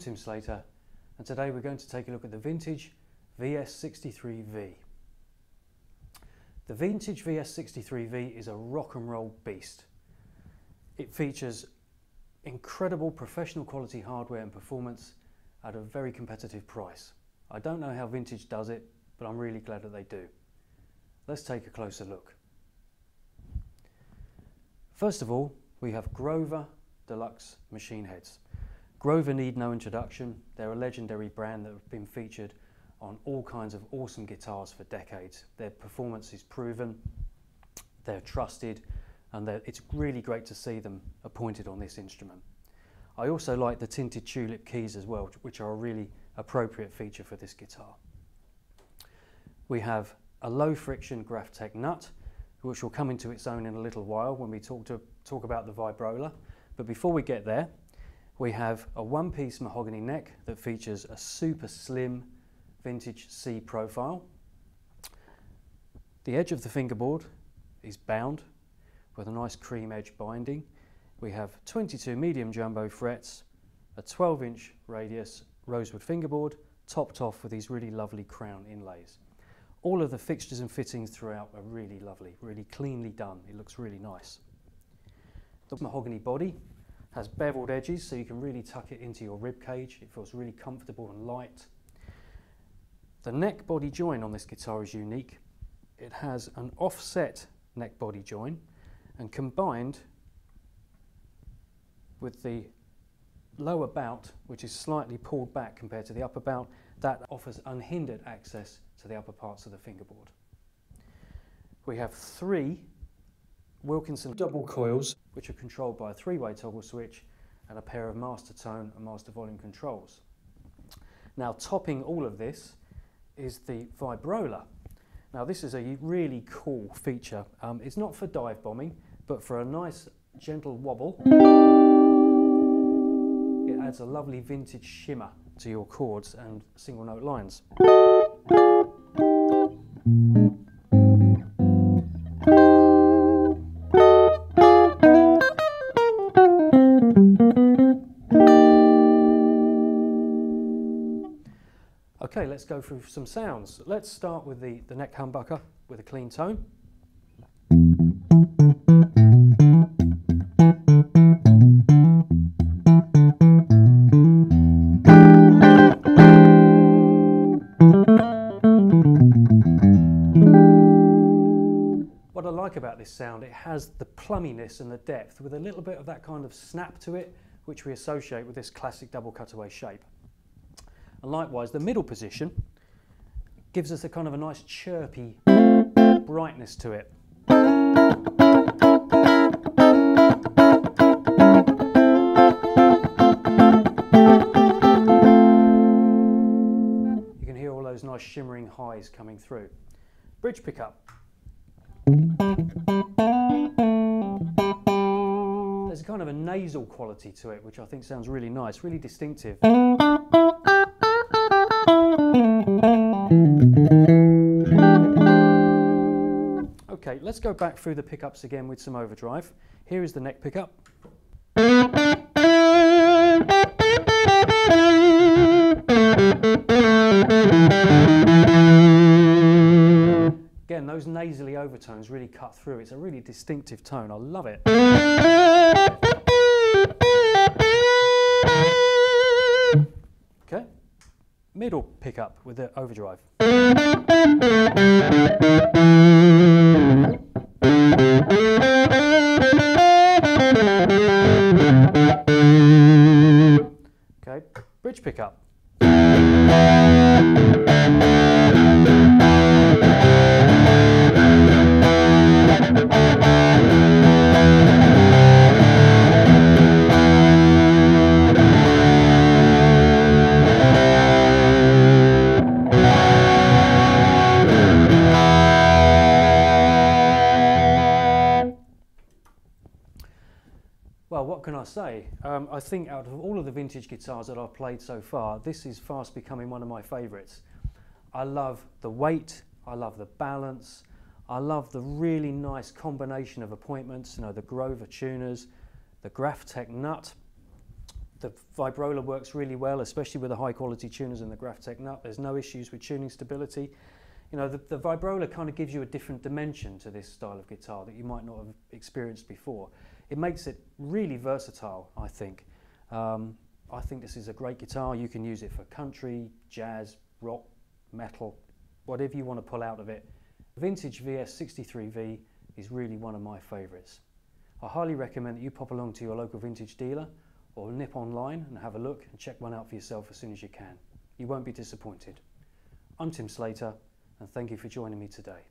Tim Slater, and today we're going to take a look at the Vintage VS63V. The Vintage VS63V is a rock and roll beast. It features incredible professional quality hardware and performance at a very competitive price. I don't know how Vintage does it, but I'm really glad that they do. Let's take a closer look. First of all, we have Grover Deluxe machine heads. Grover need no introduction. They're a legendary brand that have been featured on all kinds of awesome guitars for decades. Their performance is proven, they're trusted, and it's really great to see them appointed on this instrument. I also like the tinted tulip keys as well, which are a really appropriate feature for this guitar. We have a low friction Graphtec nut, which will come into its own in a little while when we talk about the vibrola. But before we get there, we have a one-piece mahogany neck that features a super slim vintage C profile. The edge of the fingerboard is bound with a nice cream edge binding. We have 22 medium jumbo frets, a 12-inch radius rosewood fingerboard, topped off with these really lovely crown inlays. All of the fixtures and fittings throughout are really lovely, really cleanly done. It looks really nice. The mahogany body has beveled edges, so you can really tuck it into your rib cage. It feels really comfortable and light. The neck body join on this guitar is unique. It has an offset neck body join, and combined with the lower bout, which is slightly pulled back compared to the upper bout, that offers unhindered access to the upper parts of the fingerboard. We have 3 Wilkinson double coils, which are controlled by a 3-way toggle switch and a pair of master tone and master volume controls. Now, topping all of this is the vibrola. Now, this is a really cool feature. It's not for dive bombing, but for a nice gentle wobble, it adds a lovely vintage shimmer to your chords and single note lines. Okay, let's go through some sounds. Let's start with the neck humbucker with a clean tone. What I like about this sound, it has the plumminess and the depth with a little bit of that kind of snap to it, which we associate with this classic double cutaway shape. And likewise, the middle position gives us a kind of a nice chirpy brightness to it. You can hear all those nice shimmering highs coming through. Bridge pickup. There's a kind of a nasal quality to it, which I think sounds really nice, really distinctive. Okay, let's go back through the pickups again with some overdrive. Here is the neck pickup. Again, those nasally overtones really cut through. It's a really distinctive tone. I love it. Okay, middle pickup with the overdrive. Okay, bridge pickup. Well, what can I say? I think out of all of the vintage guitars that I've played so far, this is fast becoming one of my favourites. I love the weight, I love the balance, I love the really nice combination of appointments, you know, the Grover tuners, the Graphtec nut. The vibrola works really well, especially with the high quality tuners and the Graphtec nut. There's no issues with tuning stability. You know, the vibrola kind of gives you a different dimension to this style of guitar that you might not have experienced before. It makes it really versatile, I think. I think this is a great guitar. You can use it for country, jazz, rock, metal, whatever you want to pull out of it. Vintage VS63V is really one of my favourites. I highly recommend that you pop along to your local vintage dealer or nip online and have a look and check one out for yourself as soon as you can. You won't be disappointed. I'm Tim Slater, and thank you for joining me today.